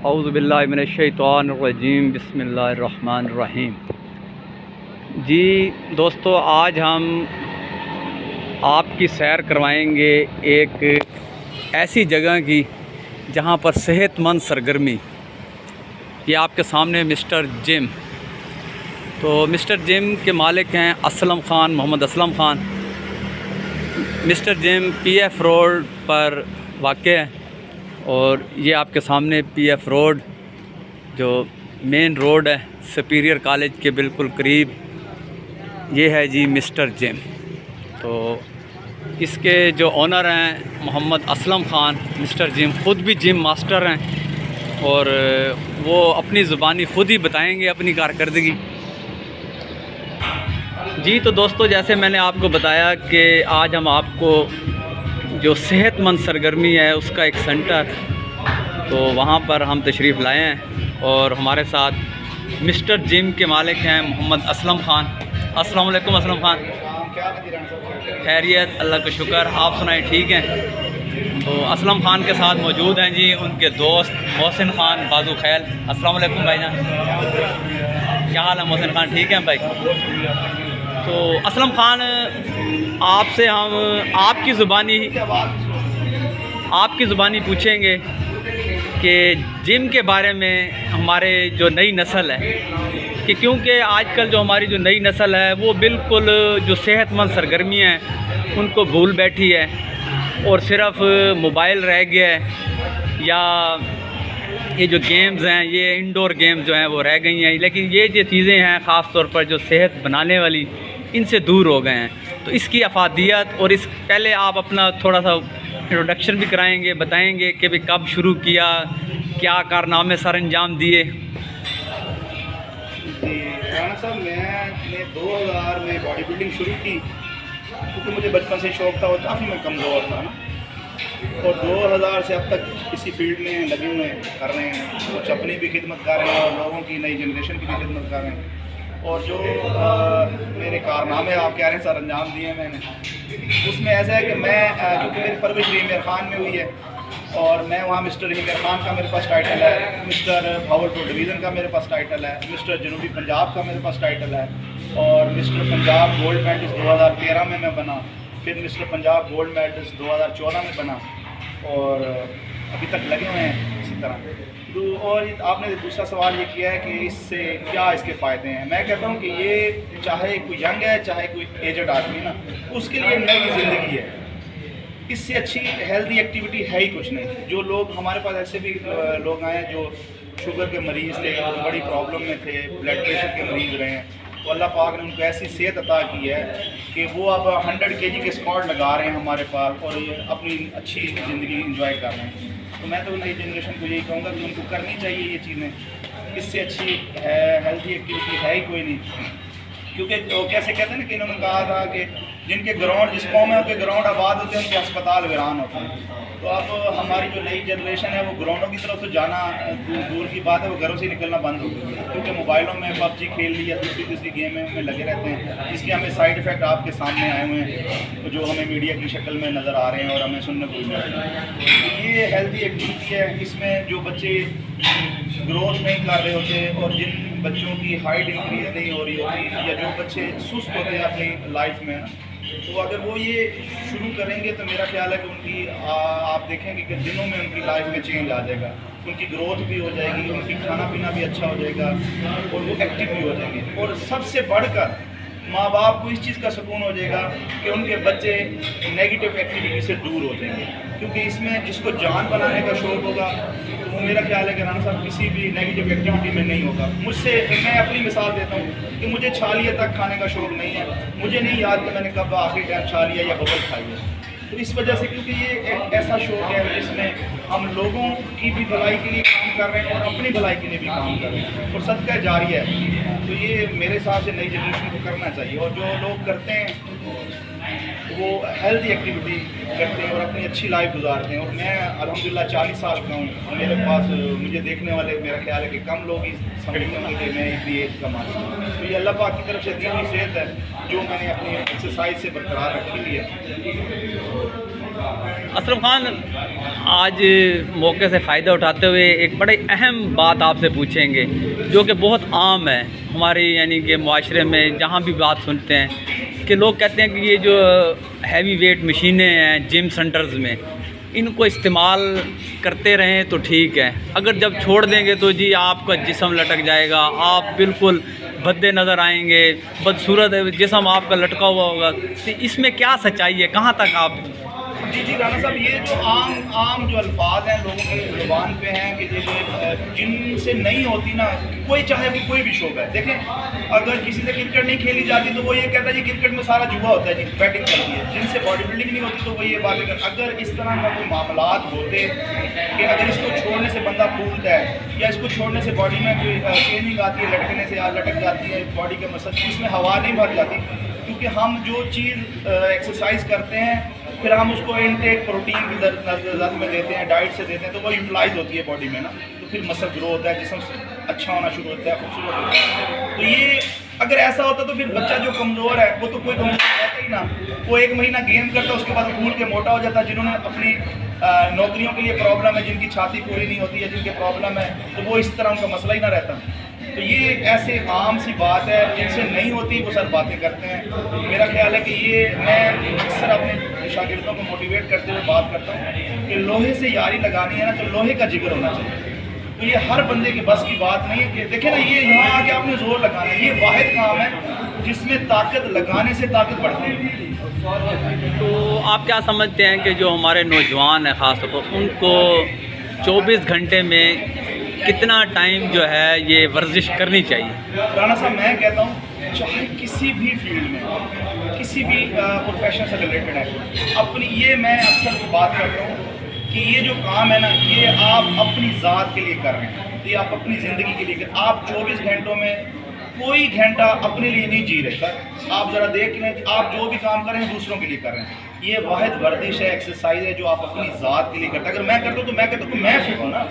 औज़ु बिल्लाहि मिनश्शैतानिर्रजीम बिस्मिल्लाहिर्रहमानिर्रहीम। जी दोस्तों, आज हम आपकी सैर करवाएंगे एक ऐसी जगह की जहां पर सेहतमंद सरगर्मी। ये आपके सामने मिस्टर जिम। तो मिस्टर जिम के मालिक हैं Aslam Khan, Mohammad Aslam Khan. Mister Gym PF road पर वाक़ है और ये आपके सामने पीएफ रोड जो मेन रोड है सुपीरियर कॉलेज के बिल्कुल करीब, ये है जी मिस्टर जिम। तो इसके जो ओनर हैं मोहम्मद असलम ख़ान, मिस्टर जिम ख़ुद भी जिम मास्टर हैं और वो अपनी ज़ुबानी ख़ुद ही बताएंगे अपनी कारकर्दगी। जी तो दोस्तों, जैसे मैंने आपको बताया कि आज हम आपको जो सेहतमंद सरगर्मी है उसका एक सेंटर, तो वहाँ पर हम तशरीफ़ लाए हैं और हमारे साथ मिस्टर जिम के मालिक हैं मोहम्मद असलम ख़ान। अस्सलाम वालेकुम असलम ख़ान। खैरियत, अल्लाह का शुक्र, आप सुनाएं ठीक हैं? तो असलम ख़ान के साथ मौजूद हैं जी उनके दोस्त मोहसिन ख़ान बाजू खैल। अस्सलाम वालेकुम भाईजान, क्या हाल है मोहसिन ख़ान? ठीक है भाई। तो असलम ख़ान, आपसे हम आपकी ज़ुबानी पूछेंगे कि जिम के बारे में हमारे जो नई नस्ल है, कि क्योंकि आजकल जो हमारी जो नई नस्ल है वो बिल्कुल जो सेहतमंद सरगर्मियाँ हैं उनको भूल बैठी है और सिर्फ़ मोबाइल रह गया है, या ये जो गेम्स हैं, ये इंडोर गेम्स जो हैं वो रह गई हैं। लेकिन ये जो चीज़ें हैं ख़ास तौर पर जो सेहत बनाने वाली, इनसे दूर हो गए हैं। तो इसकी अफादियत और इस पहले आप अपना थोड़ा सा इंट्रोडक्शन भी कराएंगे, बताएंगे कि भाई कब शुरू किया, क्या कारनामे सर अंजाम दिए। जी राना साहब, मैंने 2000 में बॉडी बिल्डिंग शुरू की क्योंकि मुझे बचपन से शौक़ था और काफ़ी मैं कमज़ोर था ना, और 2000 से अब तक इसी फील्ड में लगे हुए कर रहे हैं। कुछ अपनी भी खिदमत कर रहे हैं और लोगों की, नई जनरेशन की भी खिदमत कर रहे हैं। और जो मेरे कारनामे आप कह रहे हैं सर अंजाम दिए हैं मैंने, उसमें ऐसा है कि मैं क्योंकि मेरी परवरिश हीमियर ख़ान में हुई है और मैं वहाँ मिस्टर हीमियर ख़ान का मेरे पास टाइटल है, मिस्टर भावलपुर डिवीज़न का मेरे पास टाइटल है, मिस्टर जनूबी पंजाब का मेरे पास टाइटल है, और मिस्टर पंजाब गोल्ड मेडलिस्ट 2013 में मैं बना, फिर मिस्टर पंजाब गोल्ड मेडलिस्ट 2014 में बना, और अभी तक लगे हुए हैं इसी तरह। तो और आपने दूसरा सवाल ये किया है कि इससे क्या इसके फ़ायदे हैं। मैं कहता हूँ कि ये चाहे कोई यंग है चाहे कोई एजड आदमी ना, उसके लिए नई ज़िंदगी है। इससे अच्छी हेल्दी एक्टिविटी है ही कुछ नहीं। जो लोग हमारे पास ऐसे भी लोग आए हैं जो शुगर के मरीज़ थे, बड़ी प्रॉब्लम में थे, ब्लड प्रेशर के मरीज़ रहे हैं, तो अल्लाह पाक ने उनको ऐसी सेहत अता की है कि वो अब 100 kg के स्क्वाट लगा रहे हैं हमारे पास और ये अपनी अच्छी ज़िंदगी इंजॉय कर रहे हैं। तो मैं तो नई जनरेशन को यही कहूँगा कि उनको करनी चाहिए ये चीज़ें। इससे अच्छी हेल्दी एक्टिविटी है ही कोई नहीं। क्योंकि तो कैसे कहते हैं ना कि इन्होंने कहा था कि जिनके ग्राउंड, जिस कौम में उनके ग्राउंड आबाद होते हैं उनके अस्पताल वीरान होते हैं। तो अब हमारी जो नई जनरेशन है वो ग्राउंडों की तरफ तो जाना दूर की बात है, वो घरों से निकलना बंद हो गई है, क्योंकि मोबाइलों में PUBG खेल ली या दूसरी गेम में लगे रहते हैं, जिसके हमें साइड इफ़ेक्ट आपके सामने आए हुए हैं, जो हमें मीडिया की शक्ल में नज़र आ रहे हैं और हमें सुनने को मिल रहे हैं। तो ये हेल्दी एक्टिविटी है। इसमें जो बच्चे ग्रोथ नहीं कर रहे होते और जिन बच्चों की हाइट इंक्रीज नहीं हो रही होती, या जो बच्चे सुस्त होते हैं अपनी लाइफ में ना, तो अगर वो ये शुरू करेंगे तो मेरा ख्याल है कि उनकी आप देखेंगे कि दिनों में उनकी लाइफ में चेंज आ जाएगा, उनकी ग्रोथ भी हो जाएगी, उनकी खाना पीना भी अच्छा हो जाएगा और वो एक्टिव भी हो जाएंगे। और सबसे बढ़कर माँ बाप को इस चीज़ का सुकून हो जाएगा कि उनके बच्चे नेगेटिव एक्टिविटी से दूर हो जाएंगे, क्योंकि इसमें जिसको जान बनाने का शौक़ होगा तो वो मेरा ख्याल है कि राना साहब किसी भी नेगेटिव एक्टिविटी में नहीं होगा। मुझसे, मैं अपनी मिसाल देता हूँ कि मुझे छालिया तक खाने का शौक़ नहीं है। मुझे नहीं याद कि मैंने कब आखिरी टाइम छालिया या बबल खाई है। तो इस वजह से, क्योंकि ये एक ऐसा शौक़ है जिसमें हम लोगों की भी भलाई के लिए काम कर रहे हैं और अपनी भलाई के लिए भी काम कर रहे हैं, और सदका जारी है। तो ये मेरे हिसाब से नई जनरेशन को करना चाहिए। और जो लोग करते हैं वो हेल्दी एक्टिविटी करते हैं और अपनी अच्छी लाइफ गुजारते हैं। और मैं अल्हम्दुलिल्लाह 40 साल का हूँ, मेरे पास मुझे देखने वाले, मेरा ख्याल है कि कम लोग ही समझते होंगे कि मैं इतनी एज का मालिक हूँ। तो ये अल्लाह पाक की तरफ से दी हुई सेहत है जो मैंने अपनी एक्सरसाइज से बरकरार रखी हुई है। असलम खान, आज मौके से फ़ायदा उठाते हुए एक बड़े अहम बात आपसे पूछेंगे जो कि बहुत आम है हमारे यानी कि मुआशरे में। जहाँ भी बात सुनते हैं कि लोग कहते हैं कि ये जो हैवी वेट मशीनें हैं जिम सेंटर्स में, इनको इस्तेमाल करते रहें तो ठीक है, अगर जब छोड़ देंगे तो जी आपका जिस्म लटक जाएगा, आप बिल्कुल भद्दे नज़र आएंगे, बदसूरत जिस्म आपका लटका हुआ होगा। तो इसमें क्या सच्चाई है, कहाँ तक आप? जी राना साहब, ये जो आम जो अल्फाज हैं लोगों की ज़ुबान पे हैं कि जिनसे नहीं होती ना, कोई चाहे वो कोई भी शौक है। देखें, अगर किसी से क्रिकेट नहीं खेली जाती तो वो ये कहता है जी क्रिकेट में सारा जुआ होता है, जी बैटिंग चलती है। जिनसे बॉडी बिल्डिंग नहीं होती तो वो ये बातें कर। अगर इस तरह का कोई मामलात होते कि अगर इसको छोड़ने से बंदा फूलता है या इसको छोड़ने से बॉडी में कोई ट्रेनिंग आती है, लटकने से या लटक जाती है बॉडी के मसल, इसमें हवा नहीं भर जाती, क्योंकि हम जो चीज़ एक्सरसाइज करते हैं फिर हम उसको इनटेक प्रोटीन की ज़रूरत में देते हैं, डाइट से देते हैं, तो वो यूटिलाइज होती है बॉडी में ना, तो फिर मसल ग्रो होता है, जिस्म अच्छा होना शुरू होता है, खूबसूरत होता है। तो ये अगर ऐसा होता तो फिर बच्चा जो कमज़ोर है वो तो कोई कमज़ोर रहता ही ना। वो 1 महीना गेम करता उसके बाद फूल के मोटा हो जाता। जिन्होंने अपनी नौकरियों के लिए प्रॉब्लम है, जिनकी छाती पूरी नहीं होती है, जिनके प्रॉब्लम है, तो वो इस तरह उनका मसला ही ना रहता। तो ये ऐसे आम सी बात है, जिनसे नहीं होती वो सर बातें करते हैं। मेरा ख्याल है कि ये मैं अक्सर अपने शागिर्दों को मोटिवेट करते हुए बात करता हूँ कि लोहे से यारी लगानी है ना तो लोहे का जिगर होना चाहिए। तो ये हर बंदे के बस की बात नहीं है कि देखें ना, ये यहाँ आके आपने जोर लगाना है, ये वाहिद काम है जिसमें ताकत लगाने से ताकत बढ़ती है। तो आप क्या समझते हैं कि जो हमारे नौजवान हैं ख़ास तौर पर, उनको 24 घंटे में कितना टाइम जो है ये वर्जिश करनी चाहिए? राना साहब, मैं कहता हूँ चाहे किसी भी फील्ड में, किसी भी प्रोफेशन से रिलेटेड है, अपनी ये मैं अक्सर बात करता हूँ कि ये जो काम है ना, ये आप अपनी ज़ात के लिए कर रहे हैं, ये आप अपनी ज़िंदगी के लिए कर। आप 24 घंटों में कोई घंटा अपने लिए नहीं जी रहे सर। आप ज़रा देख लें, आप जो भी काम कर रहे हैं दूसरों के लिए कर रहे हैं। ये वाहिद वर्जिश है, एक्सरसाइज है जो आप अपनी ज़ात के लिए करते हैं। अगर मैं करता हूँ तो मैं कहता हूँ कि मैं फिट हूँ ना,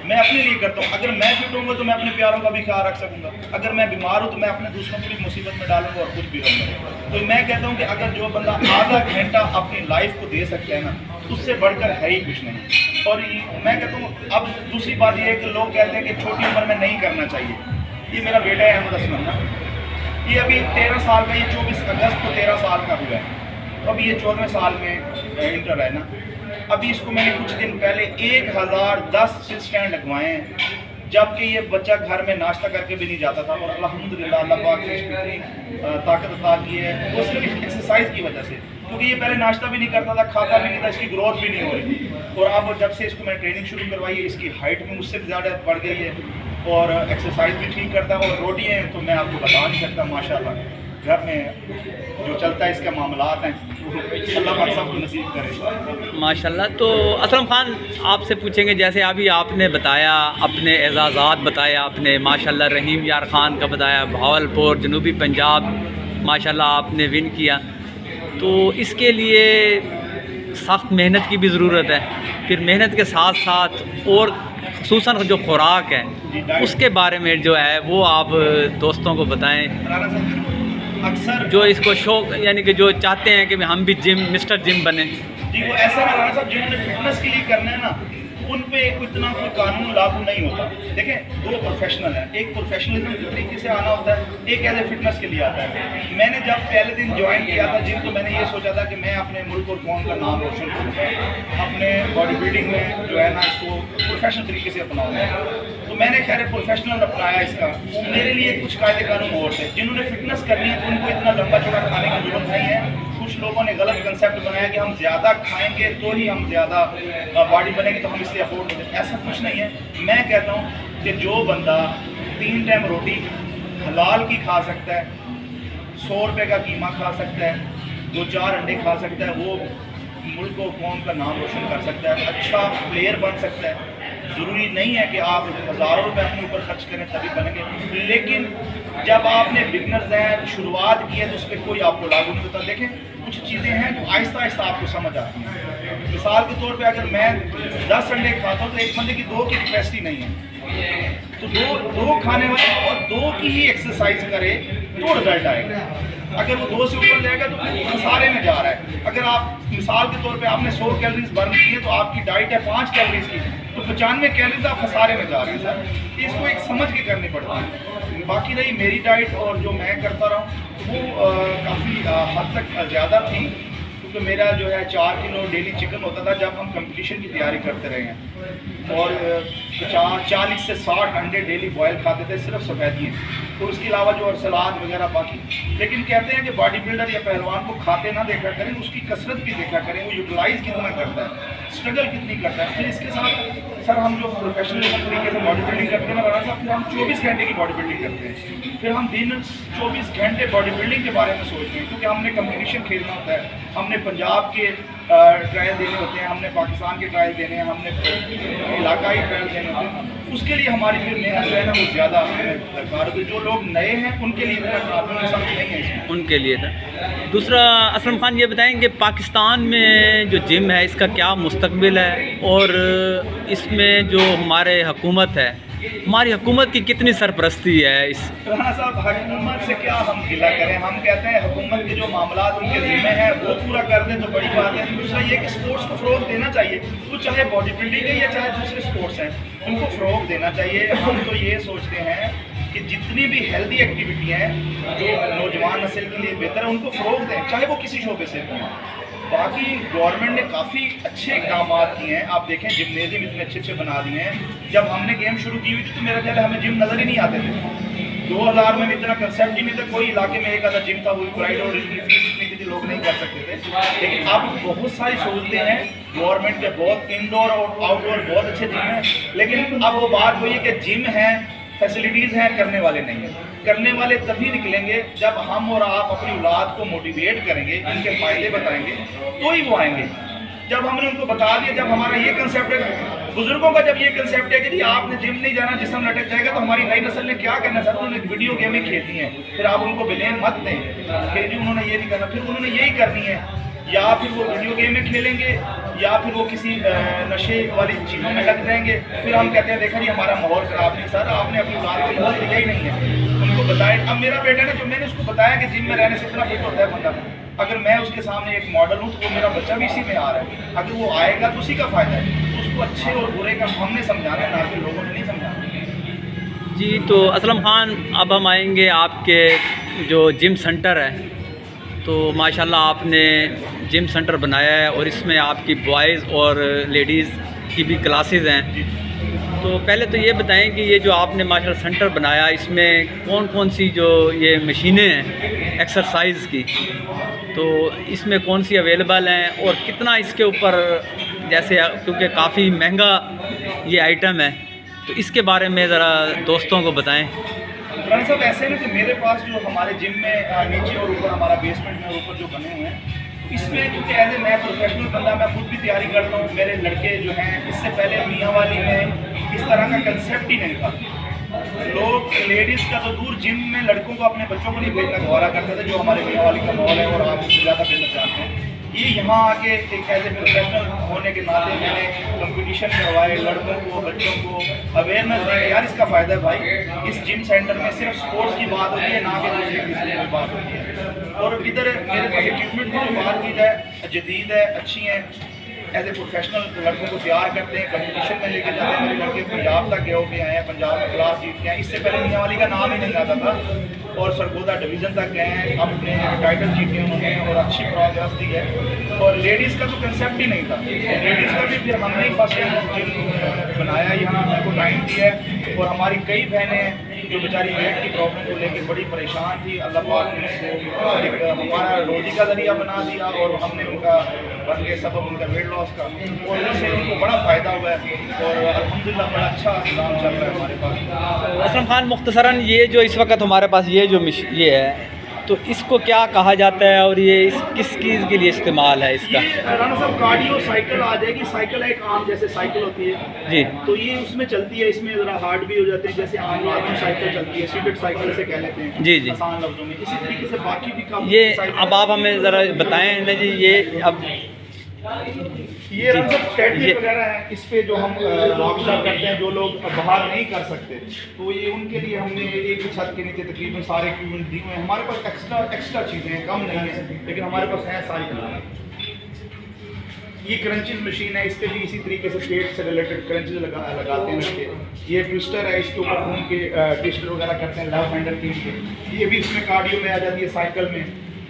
मैं अपने लिए करता हूँ। अगर मैं फिट होऊंगा तो मैं अपने प्यारों का भी ख्याल रख सकूँगा। अगर मैं बीमार हूँ तो मैं अपने दूसरों को भी मुसीबत में डालूंगा और खुद भी रहूँगा। तो मैं कहता हूँ कि अगर जो बंदा आधा घंटा अपनी लाइफ को दे सकता है ना, उससे बढ़कर है ही कुछ नहीं। और मैं कहता हूँ, अब दूसरी बात यह है कि लोग कहते हैं कि छोटी उम्र में नहीं करना चाहिए। ये मेरा बेटा है अहमद असलम ना, ये अभी 13 साल का, ये 24 अगस्त को 13 साल का हुआ है, तो अभी ये 14वें साल में इंटर है ना। अभी इसको मैंने कुछ दिन पहले 1010 सिल स्टैंड लगवाए हैं, जबकि ये बच्चा घर में नाश्ता करके भी नहीं जाता था। और अल्हम्दुलिल्लाह अल्लाह पाक ने इसको इतनी ताकत अता की है, वो सिर्फ एक्सरसाइज की वजह से, क्योंकि ये पहले नाश्ता भी नहीं करता था, खाता भी नहीं था, इसकी ग्रोथ भी नहीं हो रही थी। और अब जब से इसको मैंने ट्रेनिंग शुरू करवाई है, इसकी हाइट भी मुझसे ज़्यादा बढ़ गई है और एक्सरसाइज भी ठीक करता है। और रोटियाँ तो मैं आपको बता नहीं सकता, माशाल्लाह घर में जो चलता है इसके मामलात हैं, अल्लाह पाक सबको नसीब करे माशाल्लाह। तो असलम खान, आपसे पूछेंगे, जैसे अभी आपने बताया अपने एजाज़ात बताया आपने, माशाल्लाह रहीम यार ख़ान का बताया, भावलपुर जनूबी पंजाब माशाल्लाह आपने विन किया, तो इसके लिए सख्त मेहनत की भी ज़रूरत है। फिर मेहनत के साथ साथ और ख़ुसूसन जो खुराक है उसके बारे में जो है वो आप दोस्तों को बताएं, अक्सर जो इसको शौक यानी कि जो चाहते हैं कि हम भी मिस्टर जिम बने। जी, वो ऐसा ना राना साहब, जिन्होंने फिटनेस के लिए करना है ना, उन पे इतना कोई कानून लागू नहीं होता। देखें, 2 प्रोफेशनल हैं, एक प्रोफेशनलिज्म के तरीके से आना होता है, एक एज ए फिटनेस के लिए आता है। मैंने जब पहले दिन ज्वाइन किया था जिम, तो मैंने ये सोचा था कि मैं अपने मुल्क और कौम का नाम रोशन करूँगा, अपने बॉडी बिल्डिंग में जो है ना इसको प्रोफेशनल तरीके से अपनाऊँगा। तो मैंने खैर प्रोफेशनल अपनाया इसका। मेरे लिए कुछ कायदे कानून और थे। जिन्होंने फिटनेस करनी है तो उनको इतना लंबा चौड़ा खाने की जरूरत नहीं है। कुछ लोगों ने गलत कंसेप्ट बनाया कि हम ज़्यादा खाएंगे तो ही हम ज़्यादा बॉडी बनेगी, तो हम इसलिए अफोर्ड नहीं करते। ऐसा कुछ नहीं है। मैं कहता हूँ कि जो बंदा 3 टाइम रोटी हलाल की खा सकता है, 100 रुपये का कीमा खा सकता है, 2-4 अंडे खा सकता है, वो मुल्क और कौम का नाम रोशन कर सकता है, अच्छा प्लेयर बन सकता है। ज़रूरी नहीं है कि आप हज़ारों रुपये अपने ऊपर खर्च करें तभी बनेंगे, लेकिन जब आपने बिगनर्स हैं, शुरुआत की है, तो उस पर कोई आपको लागू नहीं होता। देखें, कुछ चीज़ें हैं जो आहिस्ता आहिस्ता आपको समझ आती हैं। मिसाल के तौर पे अगर मैं 10 अंडे खाता हूँ तो एक बंदे की 2 की कैपेसिटी नहीं है, तो दो खाने वाले और 2 की ही एक्सरसाइज करे तो रिजल्ट आएगा। अगर वो 2 से ऊपर जाएगा तो फिर खसारे में जा रहा है। अगर आप मिसाल के तौर पे आपने 100 कैलोरीज बर्न की है तो आपकी डाइट है 5 कैलोरीज की, तो 95 कैलोरीज आप खसारे में जा रहे हैं सर। इसको एक समझ के करनी पड़ती है। बाकी रही मेरी डाइट और जो मैं करता रहा हूँ वो काफ़ी हद तक ज़्यादा थी, क्योंकि मेरा जो है 4 किलो डेली चिकन होता था जब हम कंपटीशन की तैयारी करते रहे हैं। और 40 से 60 अंडे डेली बॉयल खाते थे, सिर्फ सफ़ेदी, तो उसके अलावा जो और सलाद वगैरह बाकी। लेकिन कहते हैं कि बॉडी बिल्डर या पहलवान को खाते ना देखा करें, उसकी कसरत भी देखा करें, वो यूटिलाइज कितना करता है, स्ट्रगल कितनी करता है। फिर इसके साथ सर हम जो प्रोफेशनल तरीके से बॉडी बिल्डिंग करते हैं ना बड़ा साहब, फिर हम 24 घंटे की बॉडी बिल्डिंग करते हैं। फिर हम दिन 24 घंटे बॉडी बिल्डिंग के बारे में सोचते हैं, क्योंकि हमने कंपटीशन खेलना होता है, हमने पंजाब के ट्रायल देने होते हैं, हमने पाकिस्तान के ट्रायल देने हैं, हमने इलाकाई ट्रायल देने होते हैं। उसके लिए हमारी फिर मेहनत जो है ना वो ज़्यादा दरकार होती है। जो लोग नए हैं उनके लिए प्रॉब्लम समझ नहीं है इसमें, उनके लिए था। दूसरा असलम खान ये बताएंगे पाकिस्तान में जो जिम है इसका क्या मुस्तकबिल है, और इसमें जो हमारे हुकूमत है, हमारी हुकूमत की कितनी सरपरस्ती है इस। राना साहब हुकूमत से क्या हम गिला करें, हम कहते हैं हुकूमत के जो मामला उनके जिम्मे हैं वो पूरा कर दें तो बड़ी बात है। दूसरा ये कि स्पोर्ट्स को फ़रोग देना चाहिए, वो चाहे बॉडी बिल्डिंग है या चाहे दूसरे स्पोर्ट्स हैं, उनको फ़रोग देना चाहिए। हम तो ये सोचते हैं कि जितनी भी हेल्दी एक्टिविटी हैं जो नौजवान नस्ल के लिए बेहतर है उनको फ़रोग दें, चाहे वो किसी शोबे से भी हैं। बाकी गवर्नमेंट ने काफ़ी अच्छे इकदाम किए हैं। आप देखें जिम्नेजियम इतने अच्छे अच्छे बना दिए हैं। जब हमने गेम शुरू की हुई थी तो मेरा ख्याल है हमें जिम नज़र ही नहीं आते थे। 2000 में भी इतना कंसेप्ट ही नहीं था, कोई इलाके में एक आधा जिम था, वो प्राइड और फीस इतनी थी लोग नहीं कर सकते थे। लेकिन अब बहुत सारी सहूलतें हैं गवर्नमेंट के, बहुत इंडोर और आउटडोर बहुत अच्छे जिम हैं। लेकिन अब वो बात वही है कि जिम है, फैसिलिटीज़ हैं, करने वाले नहीं हैं। करने वाले तभी निकलेंगे जब हम और आप अपनी औलाद को मोटिवेट करेंगे, इनके फ़ायदे बताएंगे तो ही वो आएंगे। जब हमने उनको बता दिया, जब हमारा ये कंसेप्ट है बुजुर्गों का, जब ये कंसेप्ट है कि जी आपने जिम नहीं जाना, जिस्म लटक जाएगा, तो हमारी नई नस्ल ने क्या करना सर, उन्होंने वीडियो गेमें खेलती हैं। फिर आप उनको ब्लेम मत दें कि जी उन्होंने ये नहीं करना, फिर उन्होंने यही करनी है। या फिर वो वीडियो गेमें खेलेंगे या फिर वो किसी नशे वाली चीज़ों में लग जाएंगे। फिर हम कहते हैं देखा जी हमारा माहौल ख़राब नहीं। सर आपने अपनी औलाद को माहौल दिया ही नहीं है, उनको बताएं। अब मेरा बेटा ने जो मैंने उसको बताया कि जिम में रहने से इतना फिट होता है बंदा, अगर मैं उसके सामने एक मॉडल हूँ तो वो मेरा बच्चा भी इसी में आ रहा है। अगर वो आएगा तो उसी का फ़ायदा है। उसको अच्छे और बुरे का हमने समझाना है, ना कि लोगों ने नहीं समझाना। जी तो असलम खान अब हम आएंगे आपके जो जिम सेंटर है, तो माशाल्लाह आपने जिम सेंटर बनाया है और इसमें आपकी बॉयज़ और लेडीज़ की भी क्लासेस हैं। तो पहले तो ये बताएं कि ये जो आपने माशाल्लाह सेंटर बनाया, इसमें कौन कौन सी जो ये मशीनें हैं एक्सरसाइज की, तो इसमें कौन सी अवेलेबल हैं और कितना इसके ऊपर, जैसे क्योंकि काफ़ी महंगा ये आइटम है, तो इसके बारे में ज़रा दोस्तों को बताएं। राना साहब ऐसे ना कि मेरे पास जो हमारे जिम में नीचे और ऊपर हमारा बेसमेंट में और ऊपर जो बने हुए हैं, इसमें क्योंकि एज ए मैं प्रोफेशनल बंदा, मैं खुद भी तैयारी करता हूँ, मेरे लड़के जो हैं, इससे पहले मियाँ वाली में इस तरह का कंसेप्ट ही नहीं था। लोग लेडीज़ का तो दूर, जिम में लड़कों को अपने बच्चों को नहीं भेजना गवारा करते थे, जो हमारे मियाँ वाली का माहौल है और आप उससे ज़्यादा बेहतर जानते हैं। ये यहाँ आके एक एज ए प्रोफेशनल होने के नाते मैंने कंपटीशन करवाए, लड़कों को बच्चों को अवेयरनेस दी। यार इसका फ़ायदा है भाई, इस जिम सेंटर में सिर्फ स्पोर्ट्स की बात होती है, ना कि दूसरे किसी की बात होती है। और इधर मेरे पास इक्विपमेंट की जो बात की जाए जदीद है, अच्छी हैं। एज ए प्रोफेशनल लड़कों को तैयार करते हैं, कंपटीशन में लेके जाते हैं। मेरे लड़के पंजाब तक गए होके आए हैं, पंजाब में क्लास जीत के आए। इससे पहले मियाँ वाली का नाम ही नहीं आता था और सरगोदा डिवीज़न तक गए हैं, अपने टाइटल जीते उन्होंने और अच्छी प्रोग्रेस दी है। और लेडीज़ का तो कंसेप्ट ही नहीं था, लेडीज़ का भी फिर हमने ही फर्स्ट जिम बनाया, यहाँ हमको टाइम दिया है। और हमारी कई बहनें हैं जो बेचारी वेट की प्रॉब्लम को लेकर बड़ी परेशान थी, अल्लाह पाक ने उसको हमारा रोज़ी का ज़रिया बना दिया और हमने उनका बन गए सबब उनका वेट लॉस का, और उससे उनको बड़ा फ़ायदा हुआ है और अल्हम्दुलिल्लाह बड़ा अच्छा निज़ाम चल रहा है हमारे पास। असलम खान मुख्तसरन ये जो इस वक्त हमारे पास ये जो ये है, तो इसको क्या कहा जाता है और ये किस चीज़ के लिए इस्तेमाल है इसका? ये राना साहब कार्डियो साइकिल आ जाएगी। साइकिल है एक आम जैसे साइकिल होती है जी, तो ये उसमें चलती है, इसमें ज़रा हार्ड भी हो जाते हैं, जैसे आम आदमी साइकिल चलती है, सीटेड साइकिल से कह लेते हैं जी जी, आसान लफ्जों में। इसी तरीके से बाकी भी काफ़ी ये अब आप हमें ज़रा बताएं ना जी, ये अब ये ट्रेडमिल वगैरह है, इस पे जो हम वर्कशॉप करते हैं, जो लोग बाहर नहीं कर सकते तो ये उनके लिए हमने एक ही छत के नीचे तकरीबन सारे इक्विपमेंट दिए हुए हैं। हमारे पास एक्स्ट्रा चीज़ें हैं, कम नहीं है, लेकिन हमारे पास हैं सारी। ये क्रंचेस मशीन है, इस पर भी इसी तरीके से पेट से रिलेटेड क्रंचेस लगाते हैं इसके। ये ट्विस्टर है, इसके ऊपर घूम के ट्विस्टर वगैरह करते हैं लेफ्ट हैंडर के लिए। ये भी इसमें कार्डियो में आ जाती है, साइकिल में।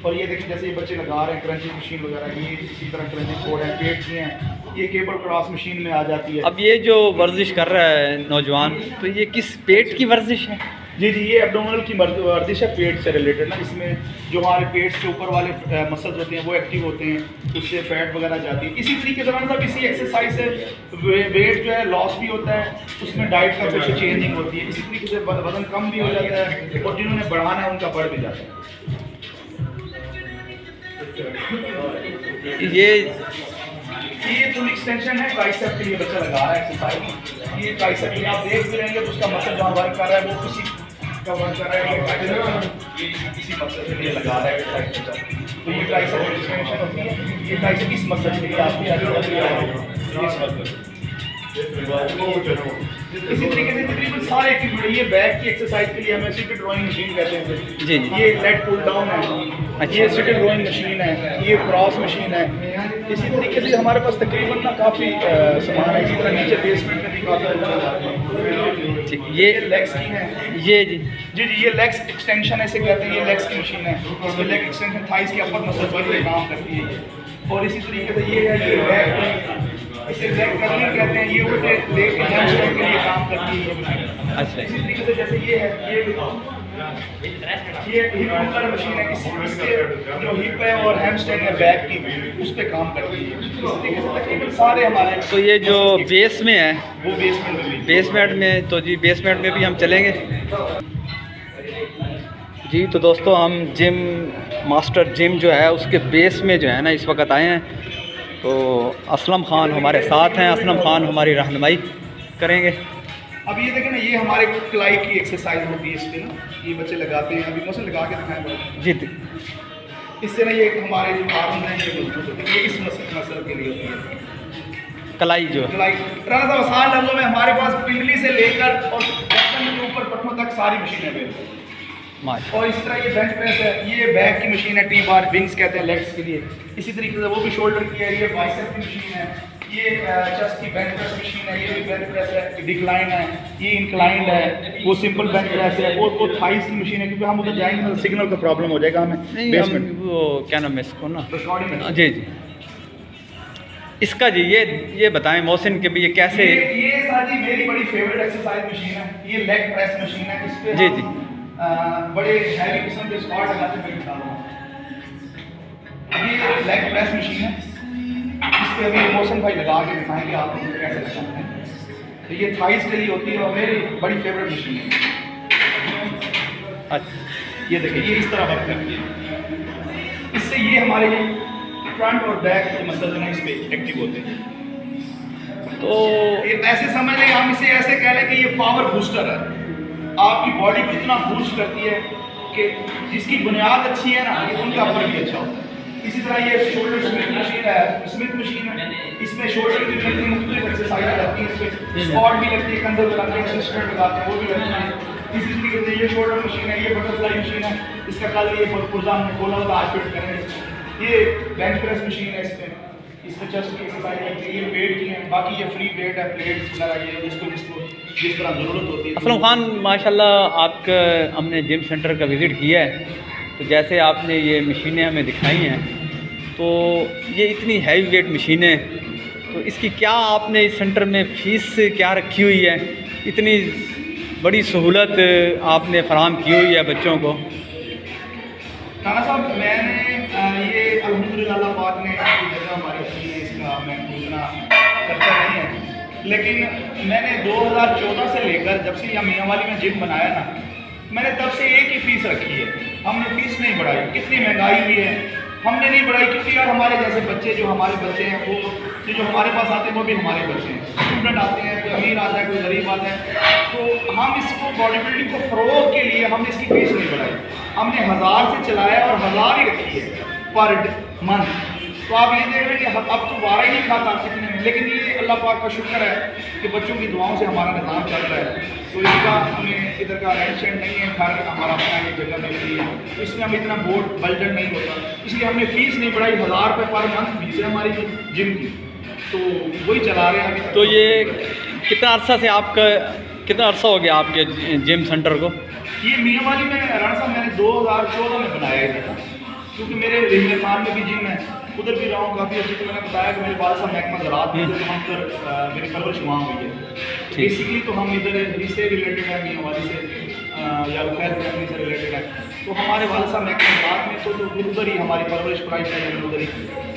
और ये देखिए जैसे ये बच्चे लगा रहे हैं क्रंचेस मशीन वगैरह, ये इसी तरह क्रंचेस कोड है, पेट की हैं, ये केबल क्रॉस मशीन में आ जाती है। अब ये जो वर्जिश कर रहा है नौजवान, तो ये किस पेट की वर्जिश है? जी, ये एब्डोमिनल की वर्जिश है, पेट से रिलेटेड ना। इसमें जो हमारे पेट से ऊपर वाले मसल्स होते हैं वो एक्टिव होते हैं, उससे फैट वगैरह जाती है। इसी तरीके से मतलब इसी एक्सरसाइज से वेट जो है लॉस भी होता है, उसमें डाइट का कुछ चेंजिंग होती है। इसी तरीके से वजन कम भी हो जाता है, और जिन्होंने बढ़ाना है उनका बढ़ भी जाता है। ये फुल एक्सटेंशन है, ट्राइसेप के लिए बच्चा लगा रहा है एक्सरसाइज। ये ट्राइसेप के लिए आप देख भी रहेंगे तो उसका मसल जहाँ वर्क कर रहा है वो किसी का वर्क कर रहा है, ये किसी मसल के लिए लगा रहा है एक्सरसाइज। तो ये ट्राइसेप एक्सटेंशन होती है, ये ट्राइसेप इस मसल के लिए आपकी इसी तरीके से तकरीबन सारे एक्टिविटी। ये बैक की एक्सरसाइज के लिए हमें सीटेड रोइंग मशीन कहते हैं जी। ये लेग पुल डाउन है, ये सीटेड रोइंग मशीन है, ये क्रॉस मशीन है। इसी तरीके से हमारे पास तकरीबन ना काफ़ी सामान है। इसी तरह नीचे बेसमेंट में भी काफ़ी ये लेग्स की है। ये जी ये लेग्स एक्सटेंशन ऐसे कहते हैं, ये लेग्स की मशीन है। इसमें लेग एक्सटेंशन थाइस के अपर मसल पर काम करती है। और इसी तरीके से ये है, ये बैक, इसे लेग कर्लिंग कहते हैं, ये उल्टे लेग के हैमस्ट्रिंग के लिए काम करती है। अच्छा, इसी तरीके से जैसे ये है, ये हिप पुलर मशीन है, इसके जो हिप है और हैमस्ट्रिंग है बैक की, उस पे काम करती है। इसी तरीके से तकरीबन सारे हमारे। तो ये जो बेस में है वो बेसमेंट में, तो जी बेसमेंट में भी हम चलेंगे जी। तो दोस्तों हम जिम मास्टर जिम जो है उसके बेस में जो है ना इस वक्त आए हैं। तो असलम ख़ान हमारे साथ हैं, असलम ख़ान हमारी रहनुमाई करेंगे। अब ये देखें ना, ये हमारे क्लाई की एक्सरसाइज होती है, इस पर ना ये बच्चे लगाते हैं। अभी मसल लगा के दिखाएं जी। इससे ना ये हमारे जो आर्म हैं ये मजबूत होते हैं, ये इस मसल के लिए होती है कलाई जो कलाई। राना साहब आसान लफ्ज़ों में हमारे पास पिंडली से लेकर और गर्दन के ऊपर पट्टों तक सारी मशीनें अवेलेबल हैं। और इस तरह ये बेंच प्रेस है, ये बैक की मशीन है, टी बार विंग्स कहते हैं लेग्स के लिए। इसी तरीके से वो भी शोल्डर की है, ये बाइसेप की मशीन है, ये चेस्ट की बेंच प्रेस मशीन है, ये भी बेंच प्रेस है, डिक्लाइन है, ये इंक्लाइंड है, वो सिंपल बेंच प्रेस है, और वो थाइस की मशीन है। क्योंकि हम उधर जाएंगे तो सिग्नल का प्रॉब्लम हो जाएगा हमें बेसमेंट। वो क्या नाम है इसको ना, रिकॉर्डिंग जी। इसका जी ये बताएं मोहसिन के भी ये कैसे। ये सारी मेरी बड़ी फेवरेट एक्सरसाइज मशीन है, ये लेग प्रेस मशीन है। इस पे जी बड़े हैवी किस्म के स्क्वाट लगाते हैं। ये लेग प्रेस मशीन है, इस पे अभी मोशन भाई लगा के दिखाएंगे आपको कैसे लगाते हैं। तो ये थाइस के लिए होती है और मेरी बड़ी फेवरेट मशीन है। अच्छा, ये देखिए ये इस तरह वर्क करती है। इससे ये हमारे फ्रंट और बैक के मसल हैं इस पे एक्टिव होते हैं। तो ये ऐसे समझ लें, हम इसे ऐसे कह लें कि ये पावर बूस्टर है। आपकी बॉडी को इतना बूस्ट करती है कि जिसकी बुनियाद अच्छी है ना, उनका ऊपर भी अच्छा होता है। इसी तरह ये शोल्डर स्मिथ मशीन है, स्मिथ मशीन है, इसमें शोल्डर की कितनी मुख्तलिफ एक्सरसाइज लगती है। इसमें स्क्वाट भी लगती है, कंधे लगाते हैं, सिस्टर लगाते हैं, वो भी लगती है। इसी तरीके से ये शोल्डर मशीन है, ये बटरफ्लाई मशीन है, इसका कल ये पुर्जा में खोला हुआ आज फिट करेंगे। ये बेंच प्रेस मशीन है, इसमें चेस्ट की एक्सरसाइज लगती है, ये वेट की है, बाकी ये फ्री वेट है, प्लेट्स वगैरह, ये जिसको जिस तरह ज़रूरत होती है। असलम ख़ान माशाल्लाह आपका हमने जिम सेंटर का विज़िट किया है, तो जैसे आपने ये मशीनें हमें दिखाई हैं, तो ये इतनी हैवी वेट मशीनें, तो इसकी क्या आपने इस सेंटर में फ़ीस क्या रखी हुई है? इतनी बड़ी सहूलत आपने फराहम की हुई है बच्चों को। राना साहब मैंने ये अल्हम्दुलिल्लाह पाक ने जगह हमारी अच्छी है, इसका मैं इतना खर्चा नहीं है। लेकिन मैंने 2014 से लेकर जब से यहाँ मियांवाली में जिम बनाया ना, मैंने तब से एक ही फ़ीस रखी है। हमने फ़ीस नहीं बढ़ाई। कितनी महंगाई हुई है, हमने नहीं बढ़ाई, क्योंकि यार हमारे जैसे बच्चे जो हमारे बच्चे हैं वो जो हमारे पास आते हैं वो भी हमारे बच्चे हैं। स्टूडेंट आते हैं, कोई अमीर आता है, कोई गरीब आता है। तो हम इसको बॉडी बिल्डिंग को फ़रोग के लिए हमने इसकी फ़ीस नहीं बढ़ाई। हमने 1000 से चलाया और 1000 ही रखी है पर मंथ। तो आप ये देख रहे हैं कि अब तो वारा ही नहीं खाता कितने में, लेकिन ये अल्लाह पाक का शुक्र है कि बच्चों की दुआओं से हमारा निज़ाम चल रहा है। तो इसका हमें इधर का रेंट शेंट नहीं है, घर हमारा अपना एक जगह मिल रही है, तो इसमें हमें इतना बोर्ड बजट नहीं होता, इसलिए हमने फ़ीस नहीं बढ़ाई। 1000 रुपये पर मंथ फीस है हमारी जिम की, तो वही चला रहे हैं अभी तक। तो ये कितना अरसा से आपका, कितना अरसा हो गया आपके जिम सेंटर को? ये मियाँ वाली में राणा साहब मैंने 2014 में बनाया था, क्योंकि मेरे रिंग खान में भी जिम है, उधर भी रहा हूँ काफ़ी अच्छी। तो मैंने बताया कि मेरे वाल साहब महकमा ज़राअत में, तो हम पर मेरी परवरिश वहाँ हुई है। बेसिकली तो हम इधर इससे रिलेटेड है, मियाँ वाली से या खैर फैमिली से रिलेटेड है। तो हमारे वाल साहब महकमा ज़राअत में तो फिर उधर ही हमारी परवरिश पढ़ाई है उधर ही।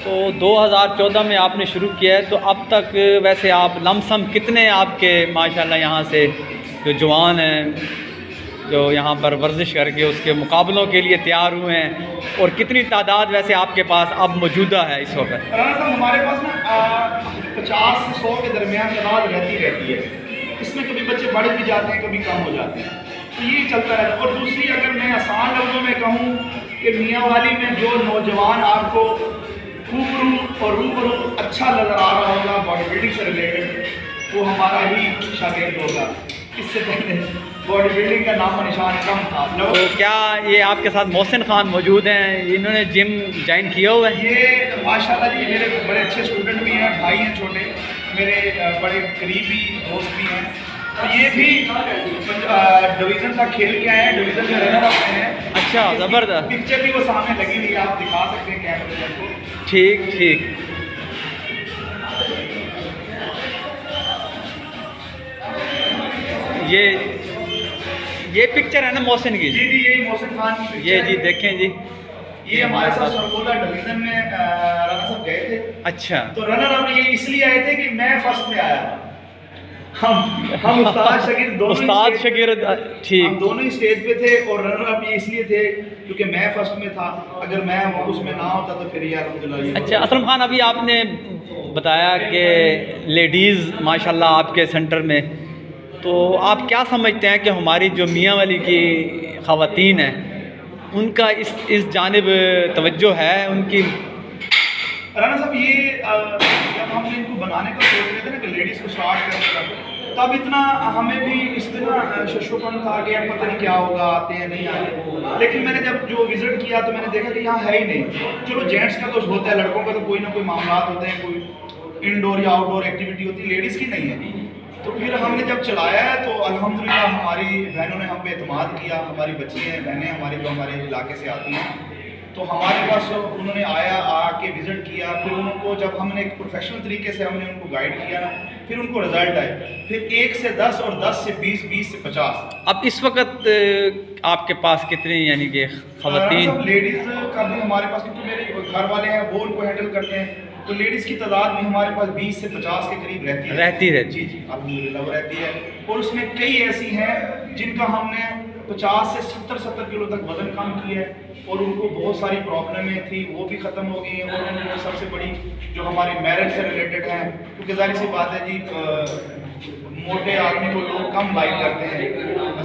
तो 2014 में आपने शुरू किया है, तो अब तक वैसे आप लमसम कितने आपके माशाल्लाह यहाँ से जो जवान हैं जो यहाँ पर वर्जिश करके उसके मुकाबलों के लिए तैयार हुए हैं, और कितनी तादाद वैसे आपके पास अब मौजूदा है इस वक्त? हमारे पास ना 50 से 100 के दरमियान तादाद रहती है। इसमें कभी बच्चे बढ़ भी जाते हैं, कभी कम हो जाते हैं, तो ये चलता रहता है। और दूसरी अगर मैं आसान लफ्ज़ों में कहूँ कि मियाँ वाली में जो नौजवान आपको रूबरू और रूबरू अच्छा नज़र आ रहा होगा बॉडी बिल्डिंग से रिलेटेड, वो हमारा ही शागिर्द होगा। इससे पहले बॉडी बिल्डिंग का नाम निशान कम था। तो क्या ये आपके साथ मोहसिन खान मौजूद हैं, इन्होंने जिम ज्वाइन किया हुआ है? ये माशाल्लाह जी मेरे बड़े अच्छे स्टूडेंट भी हैं, भाई हैं छोटे, मेरे बड़े करीबी दोस्त भी हैं। तो ये भी डिवीज़न का खेल के आए हैं, डिवीज़न में रनर अप हैं। अच्छा, ज़बरदस्त। पिक्चर भी वो सामने लगी हुई है, आप दिखा सकते हैं कैमरे को। ठीक ठीक। ये पिक्चर है ना मोहसिन की? जी जी, यही मोहसिन खान की पिक्चर ये जी देखें जी, ये हमारे साथ सरगोदा डिवीज़न में राणा साहब गए थे। अच्छा, तो रनर अप ये इसलिए आए थे कि मैं फर्स्ट में आया था। हम उस्ताद शागिर्द ठीक, हम दोनों ही स्टेज पे थे, और रनर अप ये इसलिए थे क्योंकि मैं फर्स्ट में था। अगर मैं उसमें ना होता तो फिर यार अल्हम्दुलिल्लाह। अच्छा असलम खान, अभी आपने बताया कि लेडीज़ माशाल्लाह आपके सेंटर में, तो आप क्या समझते हैं कि हमारी जो मियाँ वाली की ख़वातीन हैं उनका इस जानिब तवज्जो है उनकी? राणा साहब ये जब हम इनको बनाने का सोच रहे थे ना कि लेडीज़ को स्टार्ट करने का, तब इतना हमें भी इस दिन शशोपन था कि यार पता नहीं क्या होगा, आते हैं नहीं आते। लेकिन मैंने जब जो विज़िट किया तो मैंने देखा कि यहाँ है ही नहीं। चलो जेंट्स का तो होता है, लड़कों का तो कोई ना कोई मामला होते हैं, कोई इंडोर या आउटडोर एक्टिविटी होती है, लेडीज़ की नहीं है। तो फिर हमने जब चलाया है तो अल्हम्दुलिल्लाह हमारी बहनों ने हम पे एतमाद किया। हमारी बच्ची हैं, बहनें हमारी जो हमारे इलाके से आती हैं, तो हमारे पास उन्होंने आके विज़िट किया। फिर उनको जब हमने एक प्रोफेशनल तरीके से हमने उनको गाइड किया ना, फिर उनको रिज़ल्ट आए। फिर 1 से 10 और 10 से 20, 20 से 50। अब इस वक्त आपके पास कितनी यानी कि ख़वातीन? लेडीज़ का भी हमारे पास, क्योंकि मेरे घर वाले हैं वो उनको हैंडल करते हैं, तो लेडीज़ की तादाद भी हमारे पास 20 से 50 के करीब रहती है। जी जी, अल्हम्दुलिल्लाह वो रहती है। और उसमें कई ऐसी हैं जिनका हमने 50 से 70 किलो तक वज़न कम किया है, और उनको बहुत सारी प्रॉब्लमें थी वो भी ख़त्म हो गई हैं। और उनको सबसे बड़ी जो हमारी मैरिज से रिलेटेड है, क्योंकि ज़ाहिर सी बात है जी, मोटे आदमी को लोग कम लाइक करते हैं,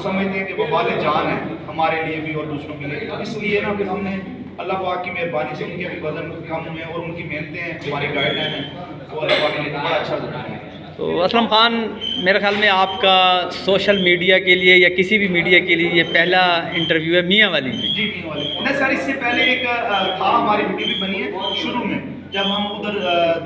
समझते हैं कि वो वाले जान है हमारे लिए भी और दूसरों के लिए। तो इसलिए ना फिर हमने अल्लाह पाक की मेहरबानी से उनके भी वज़न कम हुए, और उनकी मेहनतें हमारी गाइडलाइन है, तो अल्लाह पाक ने बड़ा अच्छा है। तो असलम खान, मेरे ख्याल में आपका सोशल मीडिया के लिए या किसी भी मीडिया के लिए ये पहला इंटरव्यू है मियाँ वाली में? जी, मियाँ वाली नहीं सर, इससे पहले एक था, हमारी वीडियो भी बनी है शुरू में, जब हम उधर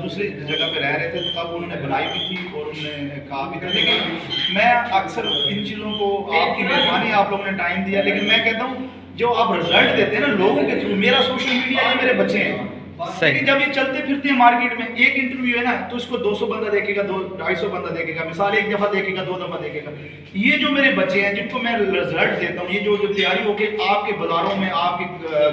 दूसरी जगह पे रह रहे थे, तब उन्होंने बनाई भी थी और उन्होंने कहा भी था। लेकिन मैं अक्सर इन चीज़ों को, आपकी मेहरबानी, आप लोगों ने टाइम दिया, लेकिन मैं कहता हूँ जो आप रिजल्ट देते हैं ना लोगों के थ्रू, मेरा सोशल मीडिया ये मेरे बच्चे हैं। लेकिन जब ये चलते फिरते हैं मार्केट में, एक इंटरव्यू है ना तो इसको 200 बंदा देखेगा, 200-250 बंदा देखेगा, मिसाल एक दफ़ा देखेगा, 2 दफ़ा देखेगा। ये जो मेरे बच्चे हैं जिनको मैं रिजल्ट देता हूँ, ये जो तैयारी होके आपके बाज़ारों में आपके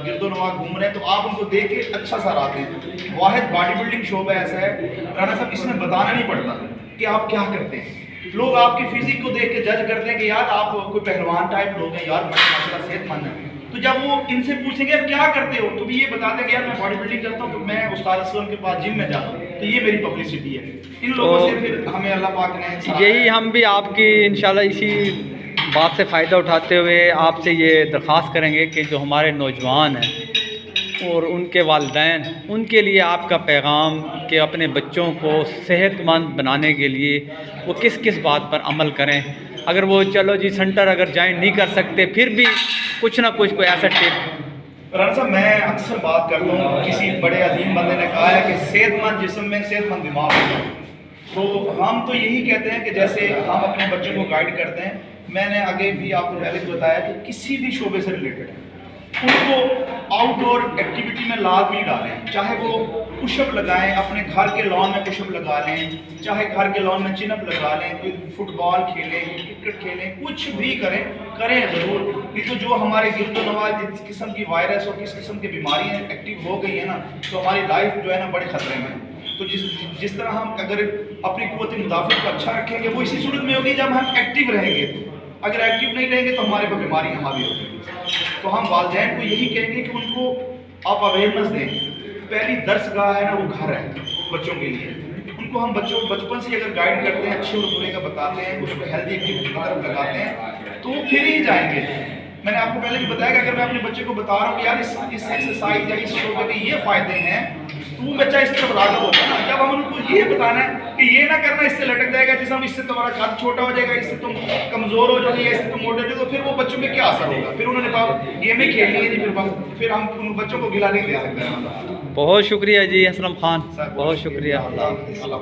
गिरदोनवा घूम रहे हैं, तो आप उनको देख के अच्छा सा आते हैं। वाहिद बॉडी बिल्डिंग शोबा ऐसा है राणा साहब, इसमें बताना नहीं पड़ता कि आप क्या करते हैं। लोग आपकी फिजिक को देख के जज करते हैं कि यार आप कोई पहलवान टाइप लोग हैं, यार माशाल्लाह सेहतमंद है। तो जब वो इनसे पूछेंगे यार क्या करते हो, तो भी ये बताते हैं कि यार मैं बॉडी बिल्डिंग करता हूँ, तो मैं उस्ताद असलम के पास जिम में जाता हूँ। तो ये मेरी पब्लिसिटी है। इन लोगों से फिर हमें अल्लाह पाक ने, यही हम भी आपकी इंशाल्लाह इसी बात से फ़ायदा उठाते हुए आपसे ये दरख्वास्त करेंगे कि जो हमारे नौजवान हैं और उनके वालिदैन, उनके लिए आपका पैगाम कि अपने बच्चों को सेहतमंद बनाने के लिए वो किस किस बात पर अमल करें। अगर वो चलो जी सेंटर अगर ज्वाइन नहीं कर सकते, फिर भी कुछ ना कुछ कोई ऐसा टिप। राना साहब, मैं अक्सर बात करता हूँ, किसी बड़े अजीम बंदे ने कहा है कि सेहतमंद जिस्म में सेहतमंद दिमाग होता है। तो हम तो यही कहते हैं कि जैसे हम अपने बच्चों को गाइड करते हैं, मैंने आगे भी आपको पहले भी बताया कि किसी भी शोबे से रिलेटेड है उनको आउटडोर एक्टिविटी में लाजमी डालें। चाहे वो पुशअप लगाएं, अपने घर के लॉन में पुशअप लगा लें, चाहे घर के लॉन में चिनअप लगा लें, कोई फुटबॉल खेलें, क्रिकेट खेलें, कुछ भी करें ज़रूर। नहीं तो जो हमारे गिरदोनवाज जिस किस्म की वायरस और किस किस्म की बीमारियाँ एक्टिव हो गई है ना, तो हमारी लाइफ जो है ना बड़े ख़तरे में है। तो जिस तरह हम अगर अपनी क़ुव्वत मुदाफ़िअत को अच्छा रखेंगे, वो इसी सूरत में होगी जब हम एक्टिव रहेंगे। अगर एक्टिव नहीं रहेंगे तो हमारे पर बीमारियाँ हावी होंगी। तो हम वालिदैन को यही कहेंगे कि उनको आप अवेयरनेस दें। पहली दर्सगाह है ना, वो घर है बच्चों के लिए। उनको हम बच्चों को बचपन से अगर गाइड करते हैं, अच्छे और बुरे का बताते हैं, उसको हेल्दी एक्टिविटी की तरफ लगाते हैं, तो वो फिर ही जाएंगे। मैंने आपको पहले भी बताया कि अगर मैं अपने बच्चे को बता रहा हूँ कि यार इस एक्सरसाइज या इस शोबे के ये फ़ायदे हैं, तो वो बच्चा इस तरफ राग़िब होता है ना। जब हम उनको ये बताना है कि ये ना करना, इससे लटक जाएगा, जिसम इससे तुम्हारा कद छोटा हो जाएगा, इससे तुम कमज़ोर हो जाओगे, इससे तुम मोटे हो जाओगे, तो फिर वो बच्चों में क्या असर होगा? फिर उन्होंने कहा गेमें खेलनी है जी, फिर हम उन बच्चों को गिला नहीं दे सकते। बहुत शुक्रिया जी असलम खान, बहुत शुक्रिया। अल्लाह